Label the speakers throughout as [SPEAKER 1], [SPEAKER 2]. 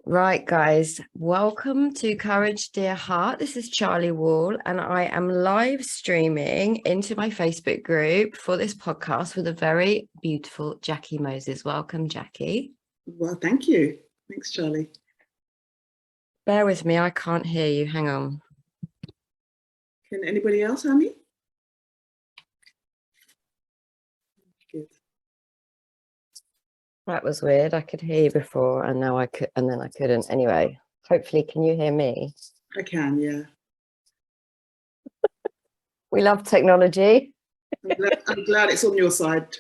[SPEAKER 1] Right, guys, welcome to Courage Dear Heart. This is Charli Wall, and I am live streaming into my Facebook group for this podcast with a very beautiful Jacquie Moses. Welcome, Jacquie.
[SPEAKER 2] Well, thank you. Thanks, Charli.
[SPEAKER 1] Bear with me, I can't hear you. Hang on.
[SPEAKER 2] Can anybody else hear me? Good.
[SPEAKER 1] That was weird. I could hear you before, and now I could, and then I couldn't. Anyway, hopefully, can you hear me?
[SPEAKER 2] I can, yeah.
[SPEAKER 1] We love technology.
[SPEAKER 2] I'm glad it's on your side.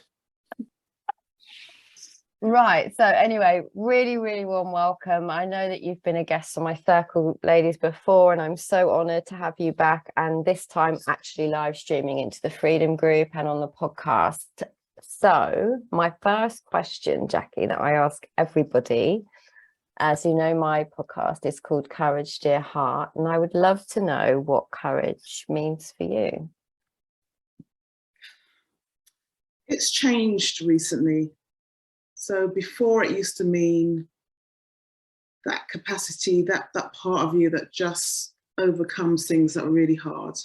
[SPEAKER 1] Right. So anyway, really warm welcome. I know that you've been a guest on my circle, ladies, before, and I'm so honored to have you back. And this time actually live streaming into the Freedom Group and on the podcast. So my first question, Jacquie, that I ask everybody, as you know, my podcast is called Courage Dear Heart, and I would love to know what courage means for you.
[SPEAKER 2] It's changed recently. So before it used to mean that capacity, that part of you that just overcomes things that are really hard,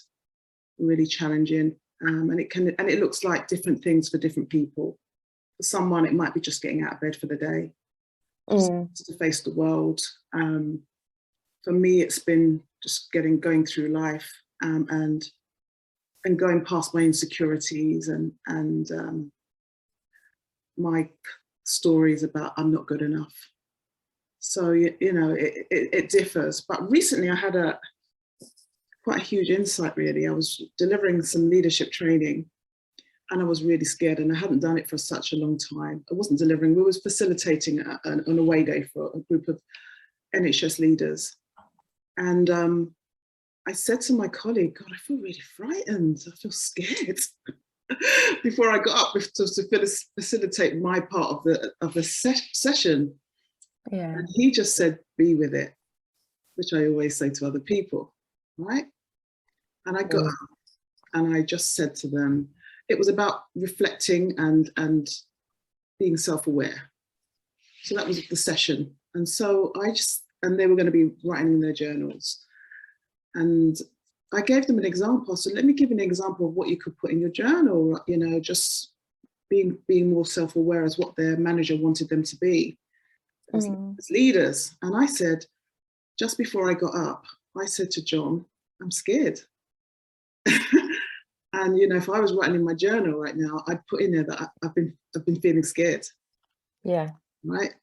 [SPEAKER 2] really challenging. And it looks like different things for different people. For someone, it might be just getting out of bed for the day, just to face the world. For me, it's been just going through life and going past my insecurities and my stories about I'm not good enough. So you know, it differs. But recently, I had quite a huge insight, really. I was delivering some leadership training and I was really scared, and I hadn't done it for such a long time. I wasn't delivering, we was facilitating an away day for a group of NHS leaders. And I said to my colleague, God, I feel really frightened. I feel scared. Before I got up to facilitate my part of the session. Yeah. And he just said, be with it, which I always say to other people, right? And I got up and I just said to them, it was about reflecting and being self-aware. So that was the session. And so and they were going to be writing in their journals. And I gave them an example. So let me give you an example of what you could put in your journal, you know, just being more self-aware as what their manager wanted them to be as leaders. And I said, just before I got up, I said to John, I'm scared. And, you know, if I was writing in my journal right now, I'd put in there that I've been feeling scared. Yeah. Right.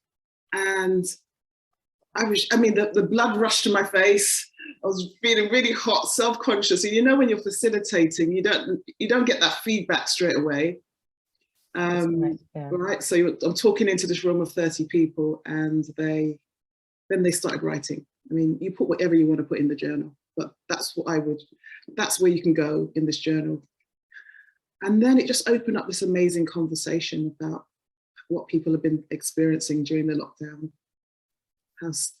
[SPEAKER 2] And the blood rushed to my face. I was feeling really hot, self-conscious. And you know, when you're facilitating, you don't get that feedback straight away. Right. So I'm talking into this room of 30 people, and then they started writing. I mean, you put whatever you want to put in the journal, but that's where you can go in this journal. And then it just opened up this amazing conversation about what people have been experiencing during the lockdown.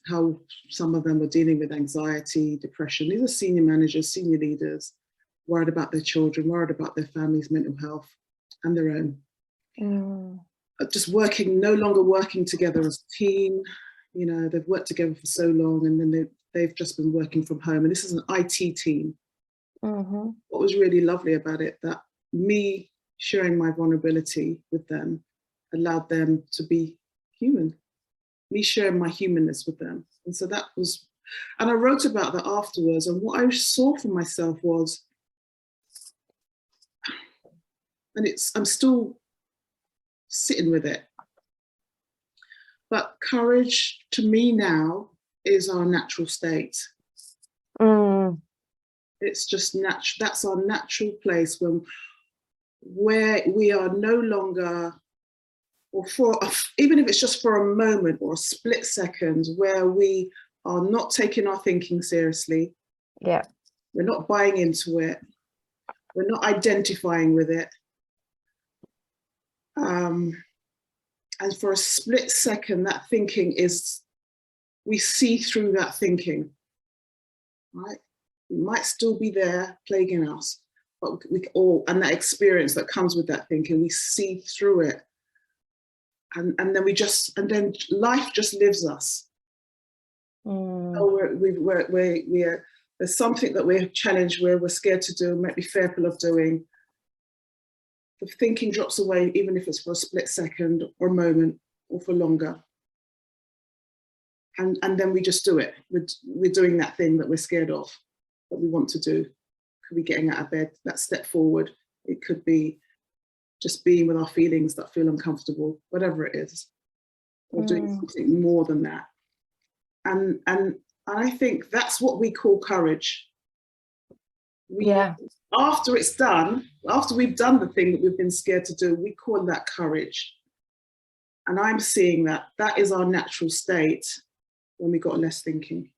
[SPEAKER 2] How some of them were dealing with anxiety, depression. These are senior managers, senior leaders, worried about their children, worried about their families' mental health and their own. Just no longer working together as a team. You know, they've worked together for so long, and then they've just been working from home. And this is an IT team. What was really lovely about it, that me sharing my vulnerability with them allowed them to be human. Me sharing my humanness with them. And so that was, and I wrote about that afterwards. And what I saw for myself was, and I'm still sitting with it, but courage to me now is our natural state. It's just natural. That's our natural place where we are no longer, or even if it's just for a moment or a split second, where we are not taking our thinking seriously. Yeah. We're not buying into it. We're not identifying with it. And for a split second, that thinking we see through that thinking, right? It might still be there plaguing us, but and that experience that comes with that thinking, we see through it. And then life just lives us. Oh, there's something that we're challenged with, we're scared to do, might be fearful of doing. The thinking drops away, even if it's for a split second or a moment or for longer. And then we just do it. We're doing that thing that we're scared of, that we want to do. Could be getting out of bed, that step forward. It could be just being with our feelings that feel uncomfortable, whatever it is, or doing something more than that. And I think that's what we call courage. After it's done, after we've done the thing that we've been scared to do, we call that courage. And I'm seeing that is our natural state when we got less thinking.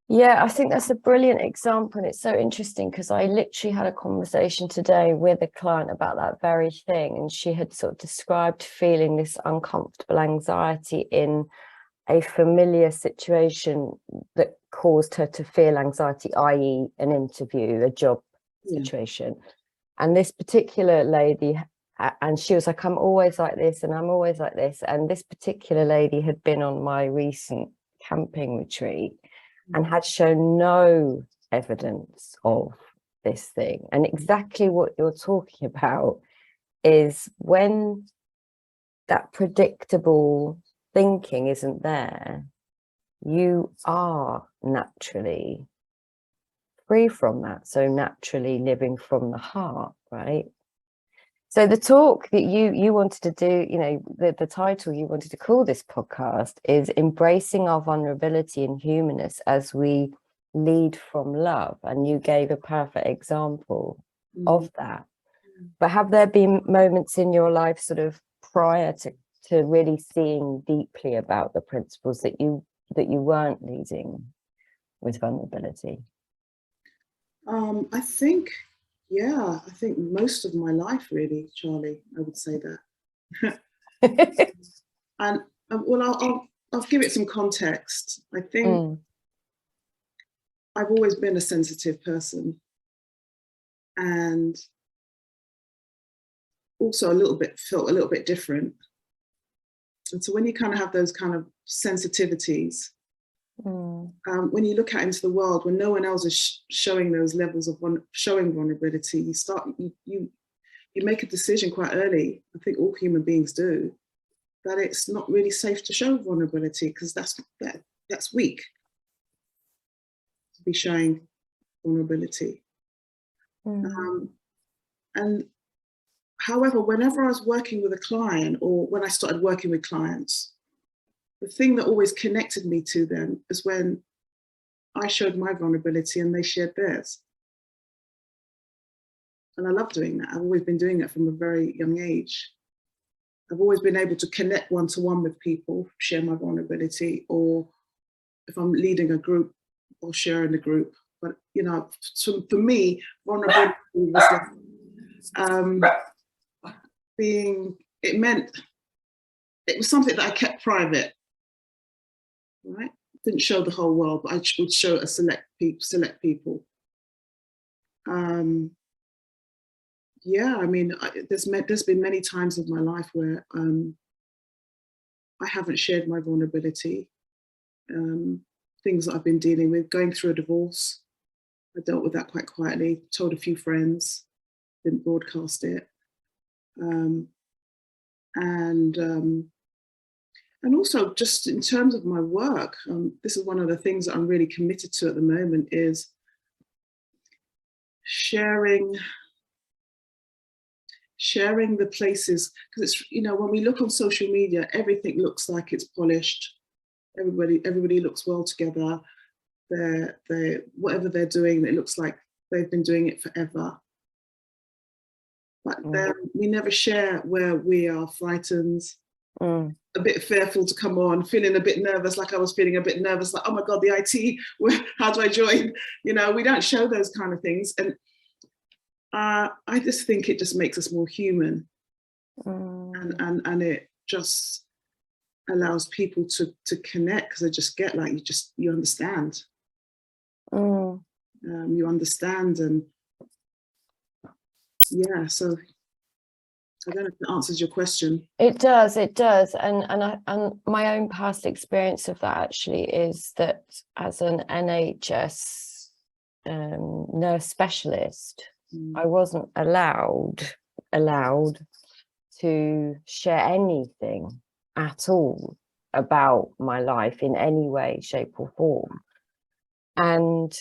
[SPEAKER 1] Yeah, I think that's a brilliant example. And it's so interesting because I literally had a conversation today with a client about that very thing. And she had sort of described feeling this uncomfortable anxiety in a familiar situation that caused her to feel anxiety, i.e. an interview, a job situation. And this particular lady, and she was like, I'm always like this and I'm always like this. And this particular lady had been on my recent camping retreat and had shown no evidence of this thing. And exactly what you're talking about is when that predictable thinking isn't there, you are naturally free from that. So naturally living from the heart, right? So the talk that you wanted to do, you know, the title you wanted to call this podcast is Embracing Our Vulnerability and Humanness as We Lead from Love. And you gave a perfect example of that. But have there been moments in your life sort of prior to really seeing deeply about the principles that you weren't leading with vulnerability?
[SPEAKER 2] I think most of my life, really, Charlie, I would say that. and well, I'll give it some context. I think I've always been a sensitive person, and also felt a little bit different. And so when you kind of have those kind of sensitivities, when you look out into the world, when no one else is showing those levels of showing vulnerability, you make a decision quite early. I think all human beings do, that it's not really safe to show vulnerability because that's weak to be showing vulnerability. And however, whenever I was working with a client, or when I started working with clients, the thing that always connected me to them is when I showed my vulnerability and they shared theirs. And I love doing that. I've always been doing that from a very young age. I've always been able to connect one-to-one with people, share my vulnerability, or if I'm leading a group, I'll share in the group. But, you know, so for me, vulnerability was it was something that I kept private. Right? Didn't show the whole world, but I would show a select people. Yeah, I mean, there's been many times in my life where I haven't shared my vulnerability, things that I've been dealing with, going through a divorce. I dealt with that quite quietly, told a few friends, didn't broadcast it. And also just in terms of my work, this is one of the things that I'm really committed to at the moment, is sharing the places, because it's, you know, when we look on social media, everything looks like it's polished. Everybody looks well together. They're whatever they're doing, it looks like they've been doing it forever. But then we never share where we are frightened, a bit fearful to come on, feeling a bit nervous, like I was feeling a bit nervous, like, oh my God, the IT, how do I join? You know, we don't show those kind of things. And I just think it just makes us more human. And it just allows people to connect, because they just get like, you understand. You understand, and yeah, so I don't know if that answers your question.
[SPEAKER 1] It does, and my own past experience of that actually is that as an NHS nurse specialist, I wasn't allowed to share anything at all about my life in any way, shape or form. And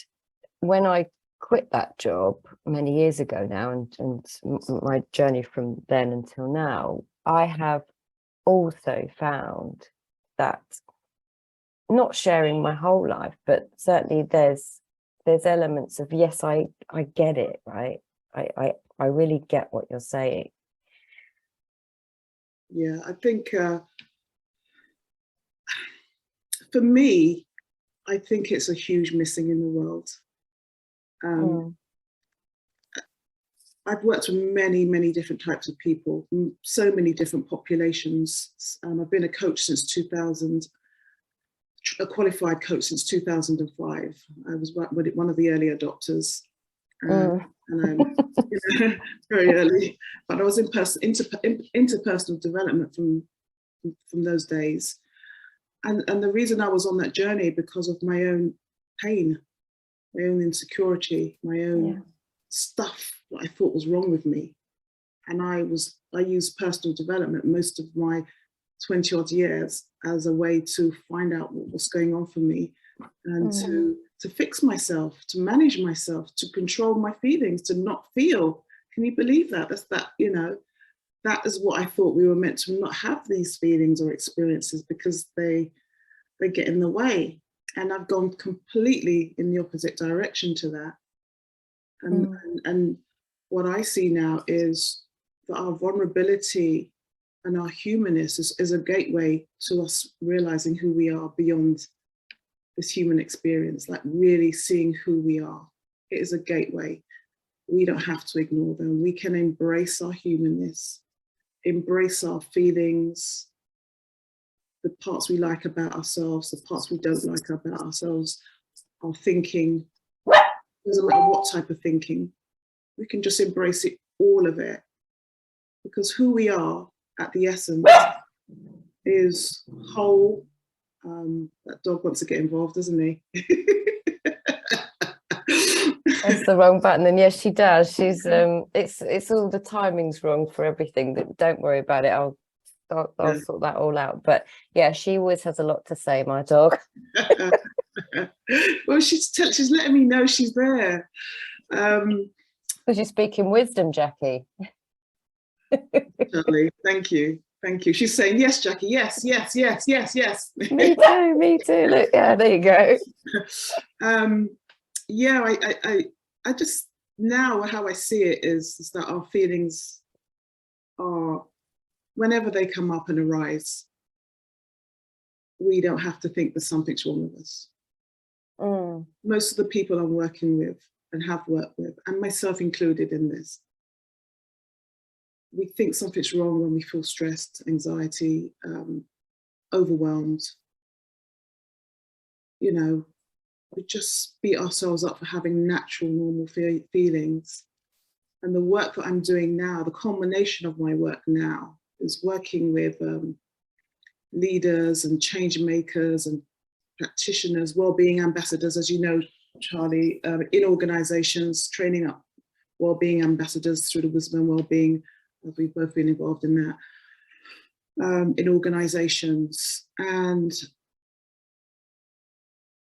[SPEAKER 1] when I quit that job many years ago now, and my journey from then until now, I have also found that not sharing my whole life, but certainly there's elements of, yes, I get it, right? I really get what you're saying.
[SPEAKER 2] Yeah, I think for me, I think it's a huge missing in the world. I've worked with many, many different types of people, so many different populations. I've been a coach since 2000, a qualified coach since 2005. I was one of the early adopters, and I'm very early. But I was in interpersonal development from those days, and the reason I was on that journey because of my own pain, my own insecurity, my own stuff that I thought was wrong with me. And I used personal development most of my 20 odd years as a way to find out what was going on for me, and to fix myself, to manage myself, to control my feelings, to not feel. Can you believe that? That is what I thought we were meant to not have, these feelings or experiences, because they get in the way. And I've gone completely in the opposite direction to that. And what I see now is that our vulnerability and our humanness is a gateway to us realizing who we are beyond this human experience, like really seeing who we are. It is a gateway. We don't have to ignore them. We can embrace our humanness, embrace our feelings, the parts we like about ourselves, the parts we don't like about ourselves, our thinking. Doesn't matter what type of thinking, we can just embrace it, all of it, because who we are at the essence is whole. That dog wants to get involved, doesn't he?
[SPEAKER 1] That's the wrong button. And yes, she does. She's it's all the timing's wrong for everything. Don't worry about it. I'll sort that all out. But yeah, she always has a lot to say, my dog.
[SPEAKER 2] Well, she's letting me know she's there.
[SPEAKER 1] Because you're speaking wisdom, Jackie.
[SPEAKER 2] Charli, thank you. She's saying, yes, Jackie, yes.
[SPEAKER 1] Me too. Look, yeah, there you go.
[SPEAKER 2] I just, now how I see it is that our feelings are, whenever they come up and arise, we don't have to think that something's wrong with us. Most of the people I'm working with and have worked with, and myself included in this, we think something's wrong when we feel stressed, anxiety, overwhelmed. We just beat ourselves up for having natural, normal feelings. And the work that I'm doing now, the culmination of my work now, is working with leaders and change makers and practitioners, wellbeing ambassadors, as you know, Charli, in organizations, training up wellbeing ambassadors through the Wisdom and Wellbeing. We've both been involved in that, in organizations, and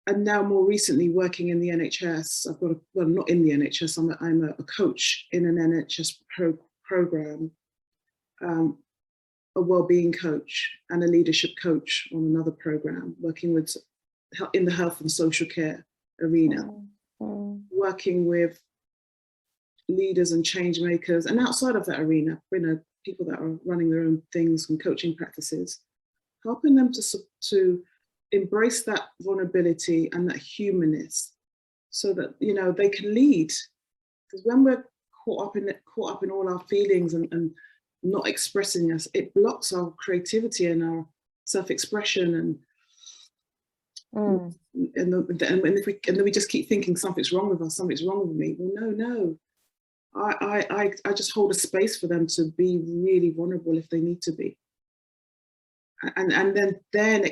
[SPEAKER 2] now more recently working in the NHS. I've got not in the NHS, I'm a coach in an NHS program, a wellbeing coach and a leadership coach on another program, working with in the health and social care arena, working with leaders and change makers, and outside of that arena, people that are running their own things and coaching practices, helping them to embrace that vulnerability and that humanness, so that they can lead. Because when we're caught up in all our feelings and not expressing us, it blocks our creativity and our self-expression, and then we just keep thinking something's wrong with us, something's wrong with me. Well, no. I just hold a space for them to be really vulnerable if they need to be, and then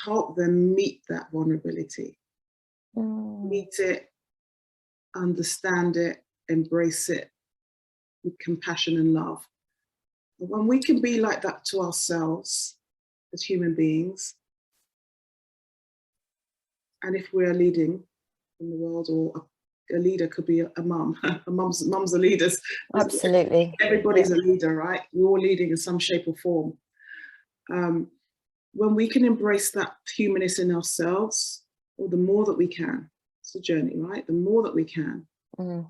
[SPEAKER 2] help them meet that vulnerability, meet it, understand it, embrace it with compassion and love. When we can be like that to ourselves as human beings, and if we're leading in the world, or a leader could be a mum. Mums are leaders.
[SPEAKER 1] Absolutely.
[SPEAKER 2] Everybody's a leader, right? We're all leading in some shape or form. When we can embrace that humanness in ourselves, or the more that we can, it's a journey, right? The more that we can, the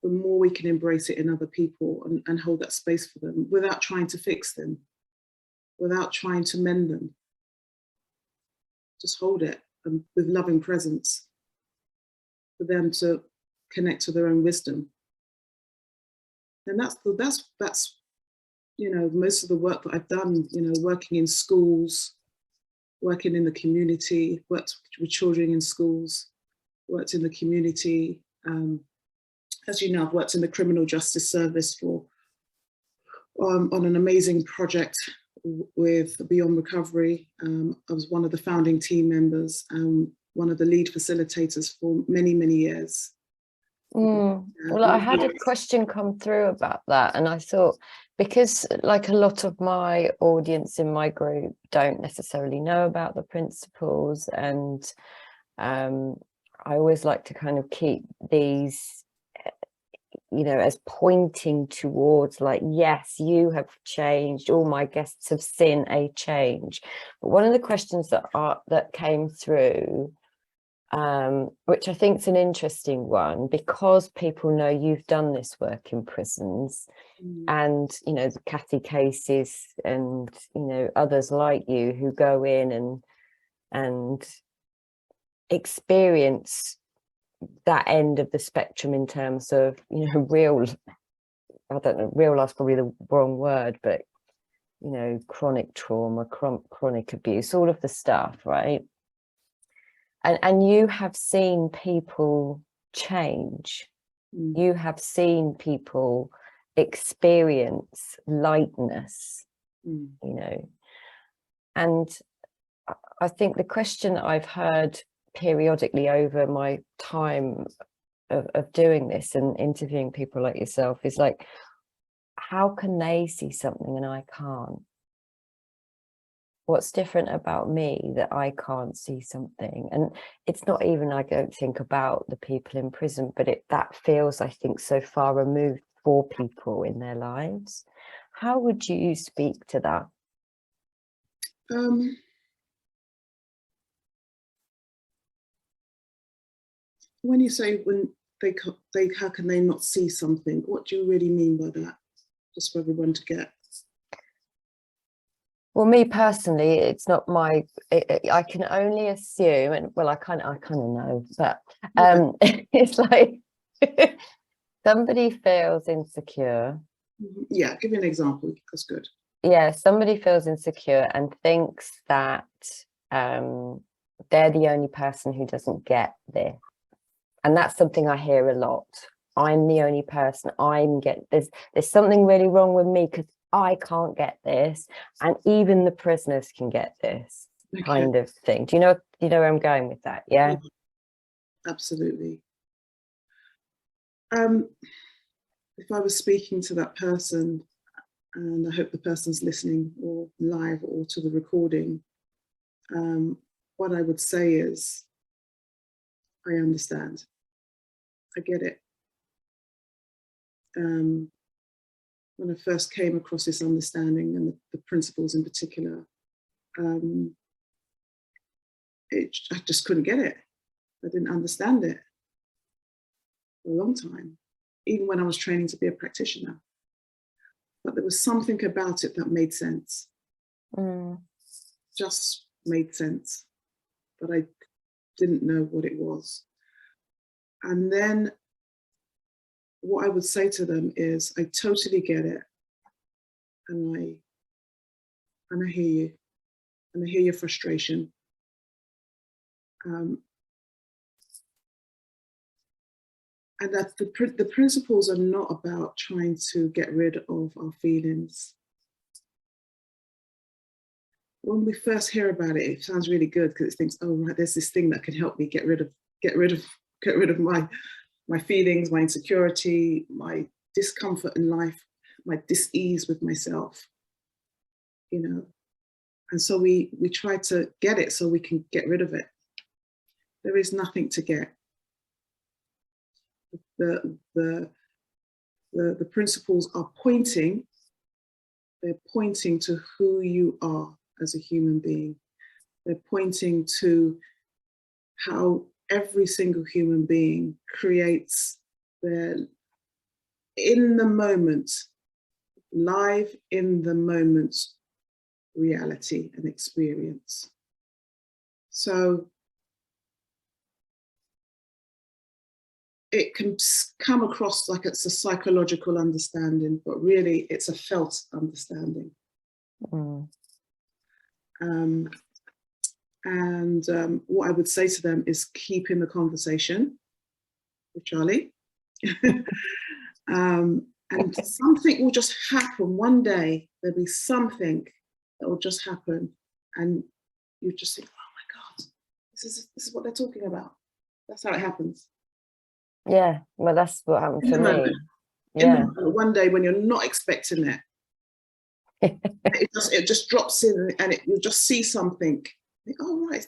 [SPEAKER 2] more we can embrace it in other people, and hold that space for them without trying to fix them, without trying to mend them. Just hold it, and with loving presence, for them to connect to their own wisdom. And that's most of the work that I've done, working in schools, working in the community, worked with children in schools, worked in the community. As you know, I've worked in the criminal justice service on an amazing project with Beyond Recovery. I was one of the founding team members, one of the lead facilitators for many, many years.
[SPEAKER 1] Well, I had a question come through about that, and I thought, because like a lot of my audience in my group don't necessarily know about the principles, and I always like to kind of keep these, as pointing towards, like, yes, you have changed, all my guests have seen a change. But one of the questions that came through, which I think is an interesting one, because people know you've done this work in prisons, and the Cathy cases, and others like you who go in and experience that end of the spectrum in terms of real, I don't know, real life's probably the wrong word, but chronic trauma, chronic abuse, all of the stuff, right? And you have seen people change. You have seen people experience lightness, and I think the question that I've heard periodically over my time of doing this and interviewing people like yourself is like, how can they see something and I can't? What's different about me that I can't see something? And it's not even, I don't think, about the people in prison, but that feels, I think, so far removed for people in their lives. How would you speak to that?
[SPEAKER 2] When you say when they how can they not see something? What do you really mean by that? Just for everyone to get.
[SPEAKER 1] Well, me personally, it's not my. I can only assume, and well, I kind of know, but it's like somebody feels insecure.
[SPEAKER 2] Yeah, give me an example. That's good.
[SPEAKER 1] Yeah, somebody feels insecure and thinks that they're the only person who doesn't get this. And that's something I hear a lot. I'm the only person. There's something really wrong with me because I can't get this, and even the prisoners can get this, kind of thing. Do you know where I'm going with that? Yeah.
[SPEAKER 2] Absolutely. If I was speaking to that person, and I hope the person's listening or live or to the recording, what I would say is, I understand. I get it. When I first came across this understanding and the principles in particular, I just couldn't get it. I didn't understand it for a long time, even when I was training to be a practitioner. But there was something about it that made sense. Just made sense. But I didn't know what it was. And then what I would say to them is, I totally get it. And I hear you. And I hear your frustration. And that the principles are not about trying to get rid of our feelings. When we first hear about it, it sounds really good because it thinks, oh right, there's this thing that can help me get rid of my feelings, my insecurity, my discomfort in life, my dis-ease with myself, you know. And so we try to get it so we can get rid of it. There is nothing to get. The principles are pointing, they're pointing to who you are as a human being. They're pointing to how every single human being creates their, in the moment, live in the moment reality and experience. So it can come across like it's a psychological understanding, but really it's a felt understanding. What I would say to them is keep in the conversation with Charli. And something will just happen one day. There'll be something that will just happen, and you just think, oh my God, this is what they're talking about. That's how it happens.
[SPEAKER 1] Yeah, well, that's what happened for me. Yeah.
[SPEAKER 2] One day when you're not expecting it, it just drops in, and you'll just see something. Think, oh right,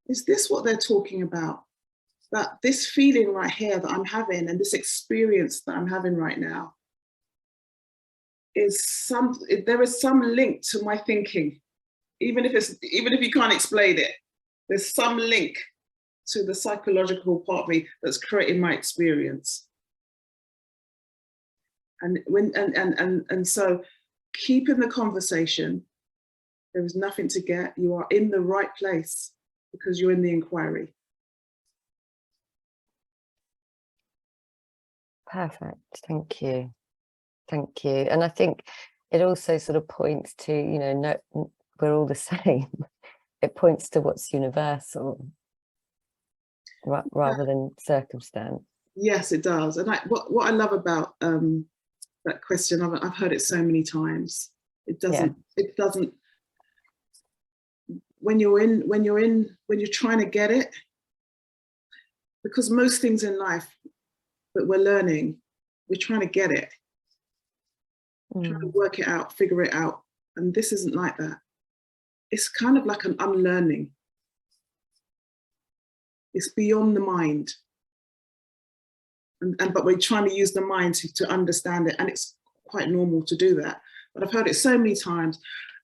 [SPEAKER 2] is this what they're talking about? That this feeling right here that I'm having, and this experience that I'm having right now, there is some link to my thinking, even if you can't explain it. There's some link to the psychological part of me that's creating my experience. And so keep in the conversation. There is nothing to get. You are in the right place because you're in the inquiry.
[SPEAKER 1] Perfect. Thank you. Thank you. And I think it also sort of points to, you know, no, we're all the same. It points to what's universal rather than circumstance. Yes,
[SPEAKER 2] it does. And what I love about that question, I've heard it so many times. It doesn't. When you're trying to get it, because most things in life that we're learning, we're trying to get it, trying to work it out, figure it out. And this isn't like that. It's kind of like an unlearning. It's beyond the mind. But we're trying to use the mind to understand it. And it's quite normal to do that. But I've heard it so many times.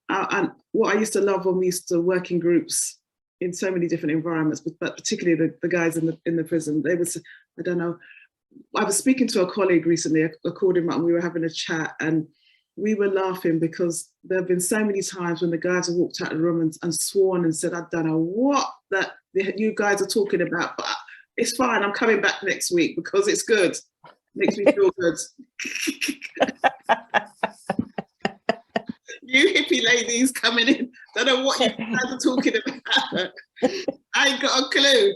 [SPEAKER 2] And what I used to love when we used to work in groups in so many different environments, but particularly the guys in the prison, they was, I don't know, I was speaking to a colleague recently, I called him up and we were having a chat, and we were laughing because there have been so many times when the guys have walked out of the room and sworn and said, I don't know what that you guys are talking about, but it's fine, I'm coming back next week because it's good. Makes me feel good. You hippie ladies coming in, don't know what you guys are talking about. I ain't got a clue.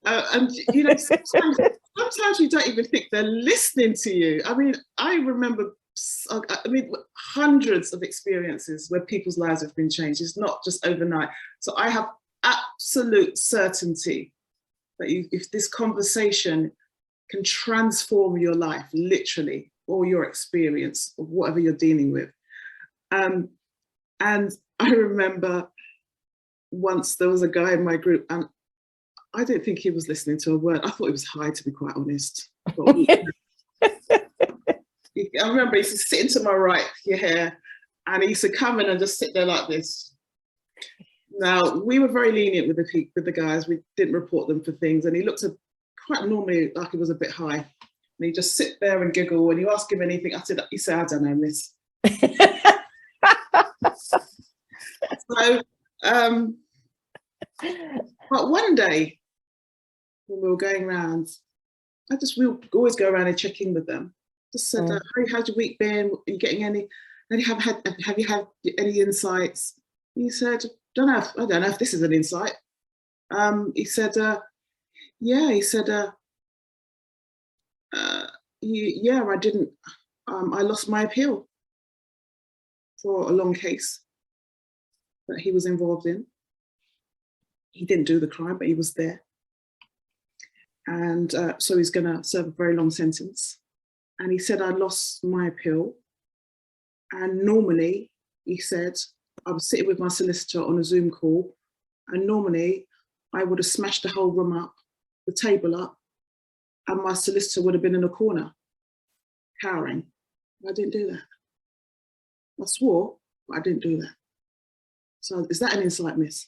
[SPEAKER 2] And you know, sometimes you don't even think they're listening to you. I mean, I remember, hundreds of experiences where people's lives have been changed. It's not just overnight. So I have absolute certainty that if this conversation can transform your life, literally, or your experience of whatever you're dealing with. And I remember once there was a guy in my group, and I don't think he was listening to a word. I thought he was high, to be quite honest. I remember he used to sit to my right here, and he used to come in and just sit there like this. Now, we were very lenient with the guys. We didn't report them for things, and he looked quite normally like he was a bit high. And he'd just sit there and giggle. When you ask him anything, he said, I don't know, miss. So, but one day when we were going around, we would always go around and check in with them. Just said, hey, how's your week been? Are you getting any? And have you had any insights? And he said, I don't know if this is an insight. He said, yeah. He said, I didn't, I lost my appeal for a long case that he was involved in. He didn't do the crime, but he was there. And so he's gonna serve a very long sentence. And he said, I lost my appeal. And normally, he said, I was sitting with my solicitor on a Zoom call, and normally I would have smashed the whole room up, the table up, and my solicitor would have been in a corner, cowering. I didn't do that. I swore, but I didn't do that. So is that an insight, miss?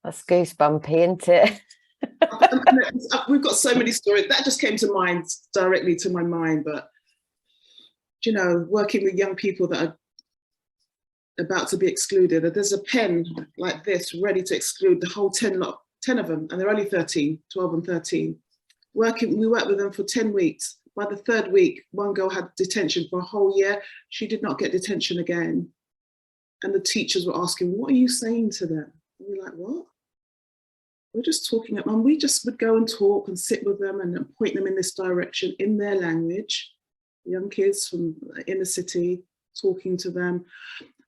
[SPEAKER 1] That's goosebumpy, isn't it?
[SPEAKER 2] We've got so many stories. That just came to mind, directly to my mind. But, you know, working with young people that are about to be excluded, there's a pen like this ready to exclude the whole 10 of them, and they're only 13, 12 and 13. We worked with them for 10 weeks. By the third week, one girl had detention for a whole year. She did not get detention again. And the teachers were asking, what are you saying to them? And we're like, what? We're just talking, and we just would go and talk and sit with them and point them in this direction in their language. Young kids from the inner city, talking to them.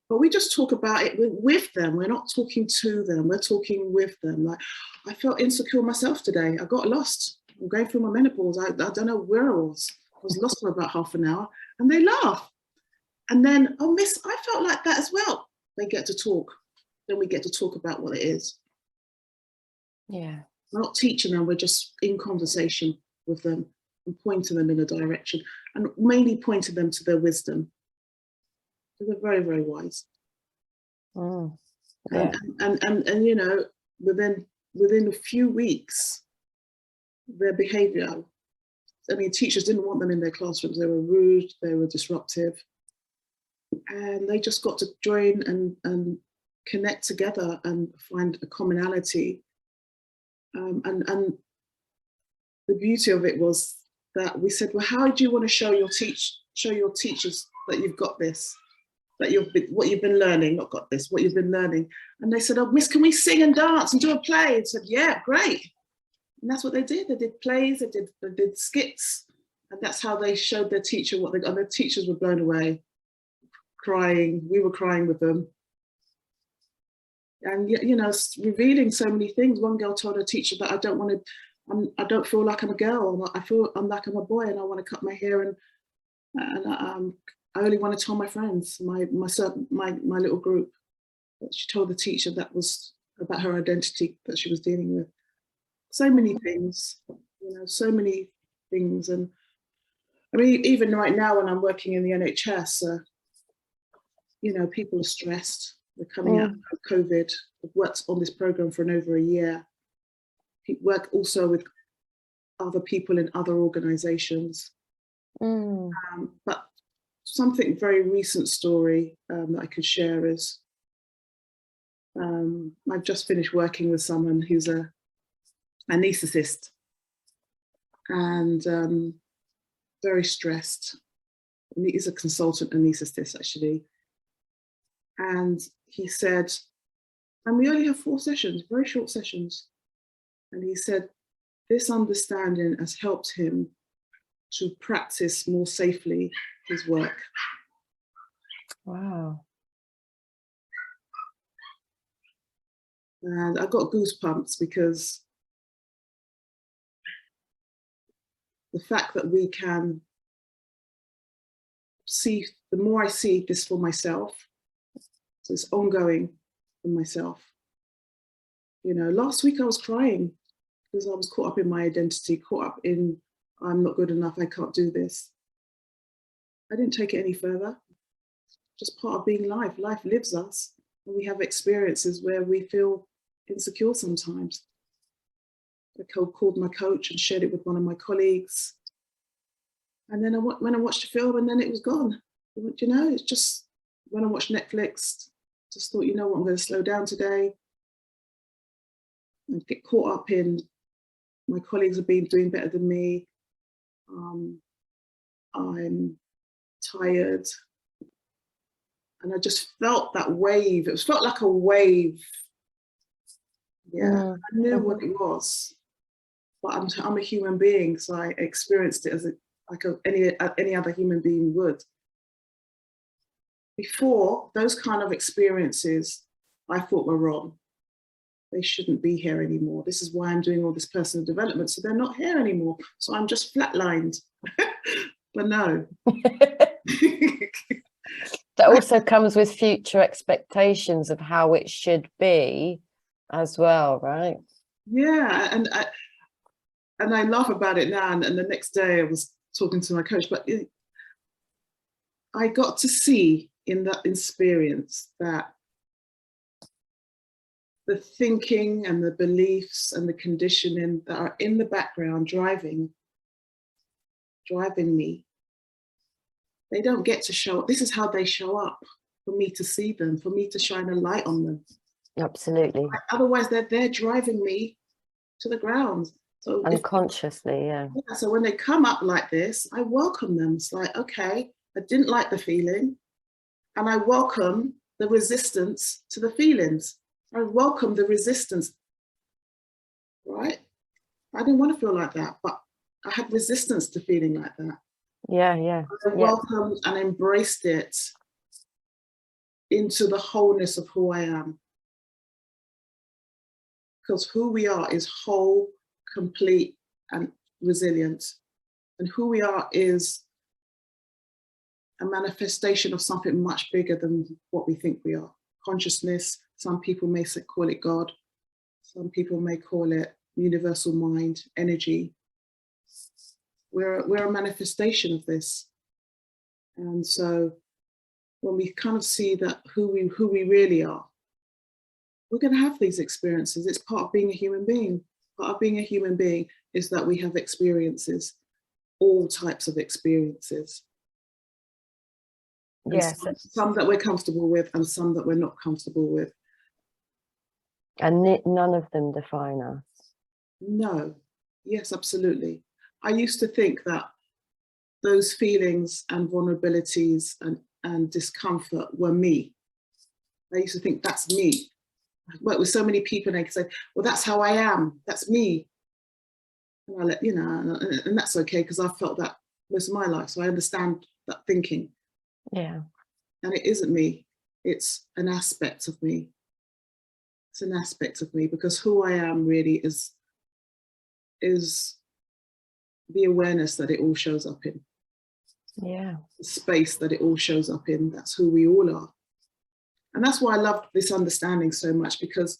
[SPEAKER 2] But we just talk about it with them. We're not talking to them, we're talking with them. Like, I felt insecure myself today. I got lost. I'm going through my menopause. I don't know where I was. I was lost for about half an hour, and they laugh. And then, oh, miss, I felt like that as well. They get to talk. Then we get to talk about what it is.
[SPEAKER 1] Yeah.
[SPEAKER 2] We're not teaching them, we're just in conversation with them and pointing them in a direction, and mainly pointing them to their wisdom. So they're very, very wise.
[SPEAKER 1] Mm, yeah.
[SPEAKER 2] And you know, within a few weeks, their behavior, I mean, teachers didn't want them in their classrooms. They were rude, they were disruptive, and they just got to join and connect together and find a commonality. And the beauty of it was that we said, well, how do you want to show your teachers that you've got this, that what you've been learning, not got this, what you've been learning? And they said, oh, miss, can we sing and dance and do a play? And said, yeah, great. And that's what they did. They did plays, they did skits, and that's how they showed their teacher what they got. And their teachers were blown away, crying. We were crying with them. And, you know, revealing so many things. One girl told her teacher that I don't feel like I'm a girl. I feel like I'm a boy, and I want to cut my hair, and I only want to tell my friends, my little group. But she told the teacher that was about her identity that she was dealing with. So many things, you know, so many things. And I mean, even right now when I'm working in the NHS, you know, people are stressed. They're coming out of COVID. I've worked on this program for over a year. Work also with other people in other organizations. But something very recent story that I could share is, I've just finished working with someone who's an anaesthetist, and very stressed. And he's a consultant anaesthetist, actually. And he said, and we only have 4 sessions, very short sessions. And he said, this understanding has helped him to practice more safely his work.
[SPEAKER 1] Wow.
[SPEAKER 2] And I got goosebumps because the fact that we can see, the more I see this for myself, so it's ongoing for myself. You know, last week I was crying because I was caught up in my identity, caught up in, I'm not good enough, I can't do this. I didn't take it any further. Just part of being life. Life lives us, and we have experiences where we feel insecure sometimes. I called my coach and shared it with one of my colleagues. And then when I watched the film, and then it was gone. You know, it's just, when I watched Netflix, just thought, you know what, I'm going to slow down today and get caught up in, my colleagues have been doing better than me. I'm tired. And I just felt that wave. It felt like a wave. Yeah, I knew what it was. but I'm a human being, so I experienced it as any other human being would. Before, those kind of experiences I thought were wrong. They shouldn't be here anymore. This is why I'm doing all this personal development. So they're not here anymore. So I'm just flatlined. But no.
[SPEAKER 1] That also comes with future expectations of how it should be as well, right?
[SPEAKER 2] Yeah, and I laugh about it now. And the next day I was talking to my coach, but I got to see in that experience that the thinking and the beliefs and the conditioning that are in the background driving me, they don't get to show up. This is how they show up, for me to see them, for me to shine a light on them.
[SPEAKER 1] Absolutely.
[SPEAKER 2] Otherwise, they're driving me to the ground. So
[SPEAKER 1] unconsciously, yeah.
[SPEAKER 2] So when they come up like this, I welcome them. It's like, okay, I didn't like the feeling, and I welcome the resistance to the feelings. I welcome the resistance, right? I didn't want to feel like that, but I had resistance to feeling like that.
[SPEAKER 1] Yeah, yeah.
[SPEAKER 2] I welcomed and embraced it into the wholeness of who I am. Because who we are is whole, complete, and resilient. And who we are is a manifestation of something much bigger than what we think we are. Consciousness, some people may call it God. Some people may call it universal mind, energy. We're a manifestation of this. And so when we kind of see that who we really are, we're going to have these experiences. It's part of being a human being. Part of being a human being is that we have experiences, all types of experiences.
[SPEAKER 1] Yes.
[SPEAKER 2] Some that we're comfortable with and some that we're not comfortable with.
[SPEAKER 1] And none of them define us.
[SPEAKER 2] No. Yes, absolutely. I used to think that those feelings and vulnerabilities and discomfort were me. I used to think that's me. I worked with so many people and they say, well, that's how I am. That's me. And I let, and that's okay because I've felt that most of my life. So I understand that thinking.
[SPEAKER 1] Yeah.
[SPEAKER 2] And it isn't me. It's an aspect of me. It's an aspect of me because who I am really is the awareness that it all shows up in.
[SPEAKER 1] Yeah.
[SPEAKER 2] The space that it all shows up in. That's who we all are. And that's why I love this understanding so much, because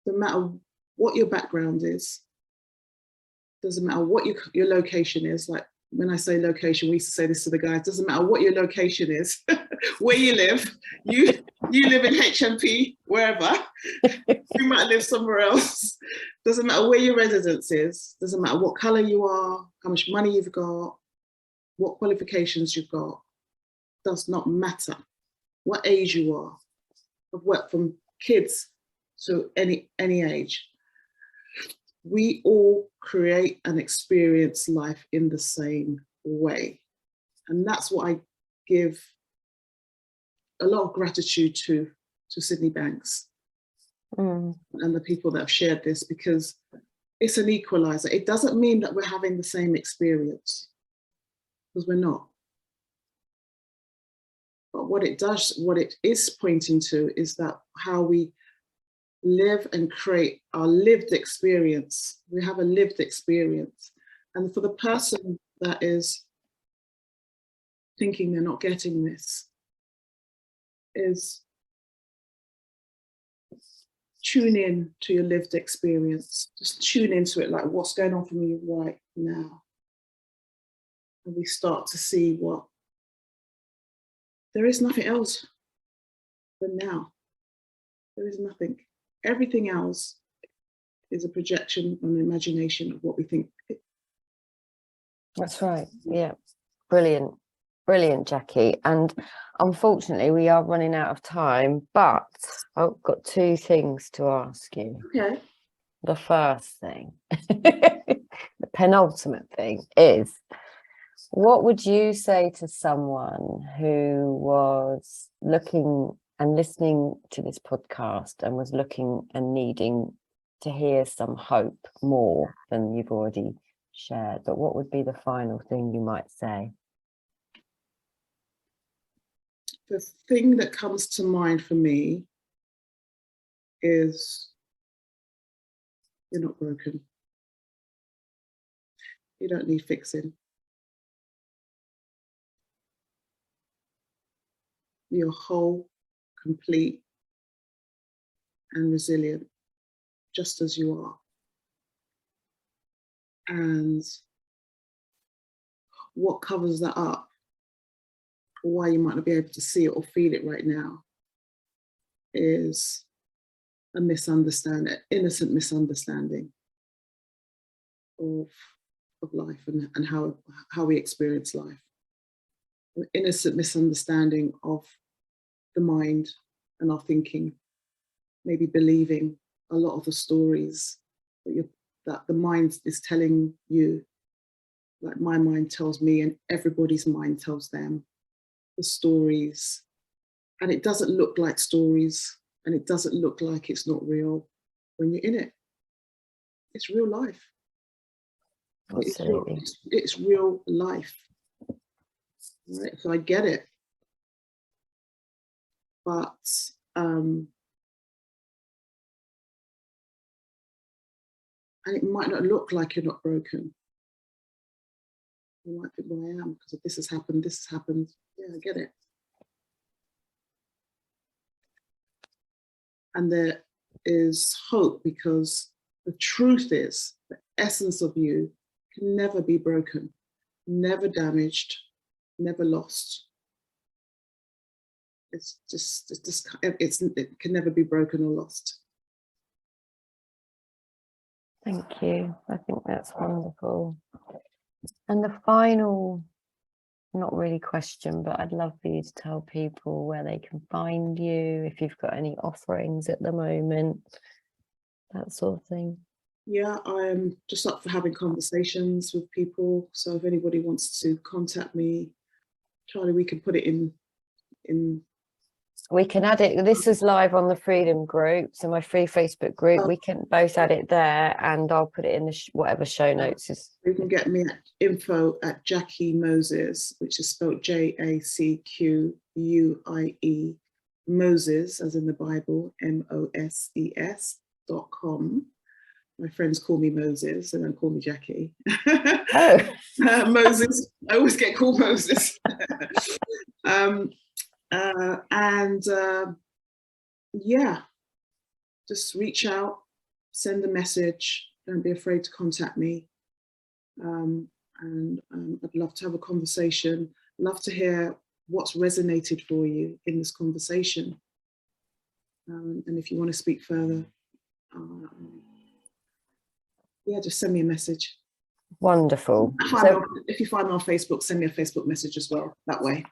[SPEAKER 2] no matter what your background is, doesn't matter what your location is. Like when I say location, we used to say this to the guys, doesn't matter what your location is, where you live, you live in HMP, wherever, you might live somewhere else. Doesn't matter where your residence is, doesn't matter what color you are, how much money you've got, what qualifications you've got, does not matter. What age you are. I've worked from kids to any age. We all create and experience life in the same way. And that's what I give a lot of gratitude to Sydney Banks and the people that have shared this, because it's an equalizer. It doesn't mean that we're having the same experience, because we're not. But what it is pointing to is that how we live and create our lived experience. We have a lived experience. And for the person that is thinking they're not getting this, is tune in to your lived experience. Just tune into it, like what's going on for me right now. And we start to see what there is nothing else but now. There is nothing. Everything else is a projection and an imagination of what we think.
[SPEAKER 1] That's right. Yeah. Brilliant. Brilliant, Jacquie. And unfortunately, we are running out of time, but I've got two things to ask you.
[SPEAKER 2] Okay.
[SPEAKER 1] The first thing, the penultimate thing is, what would you say to someone who was looking and listening to this podcast and was looking and needing to hear some hope more than you've already shared, but what would be the final thing you might say?
[SPEAKER 2] The thing that comes to mind for me is you're not broken. You don't need fixing. You're whole, complete, and resilient, just as you are. And what covers that up, or why you might not be able to see it or feel it right now, is a misunderstanding, an innocent misunderstanding of life and how we experience life. An innocent misunderstanding of the mind and our thinking, maybe believing a lot of the stories that the mind is telling you, like my mind tells me and everybody's mind tells them, the stories. And it doesn't look like stories, and it doesn't look like it's not real when you're in it. It's real life.
[SPEAKER 1] Absolutely.
[SPEAKER 2] It's real life. Right? So I get it. But and it might not look like you're not broken. You might think, well, I am, because this has happened, this has happened. Yeah, I get it. And there is hope, because the truth is, the essence of you can never be broken, never damaged, never lost. It can never be broken or lost.
[SPEAKER 1] Thank you. I think that's wonderful. And the final, not really question, but I'd love for you to tell people where they can find you, if you've got any offerings at the moment, that sort of thing.
[SPEAKER 2] Yeah, I'm just up for having conversations with people. So if anybody wants to contact me, Charli, we can put it in.
[SPEAKER 1] We can add it. This is live on the Freedom group, so my free Facebook group. We can both add it there, and I'll put it in the whatever show notes is.
[SPEAKER 2] You can get me at info@Jacquie Moses, which is spelled JACQUIE, Moses, as in the Bible, MOSES.com. My friends call me Moses, and don't call me Jacquie.
[SPEAKER 1] Oh.
[SPEAKER 2] Moses. I always get called Moses. Yeah, just reach out, send a message. Don't be afraid to contact me. I'd love to have a conversation. Love to hear what's resonated for you in this conversation. And if you want to speak further, yeah, just send me a message.
[SPEAKER 1] Wonderful.
[SPEAKER 2] If you find me on Facebook, send me a Facebook message as well, that way.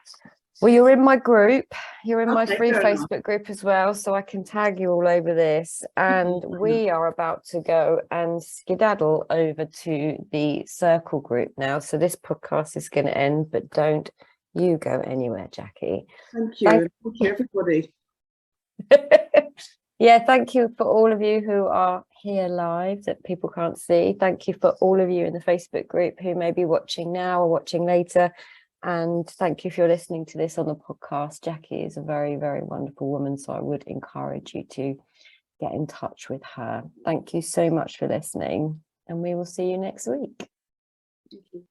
[SPEAKER 1] Well, you're in my group. You're in my free Facebook
[SPEAKER 2] enough.
[SPEAKER 1] group as well, so I can tag you all over this. And we are about to go and skedaddle over to the Circle group now. So this podcast is going to end, but don't you go anywhere, Jacquie.
[SPEAKER 2] Thank you. Thank you, everybody.
[SPEAKER 1] Yeah, thank you for all of you who are here live that people can't see. Thank you for all of you in the Facebook group who may be watching now or watching later. And thank you if you're listening to this on the podcast. Jacquie is a very, very wonderful woman, so I would encourage you to get in touch with her. Thank you so much for listening, and we will see you next week.
[SPEAKER 2] Thank you.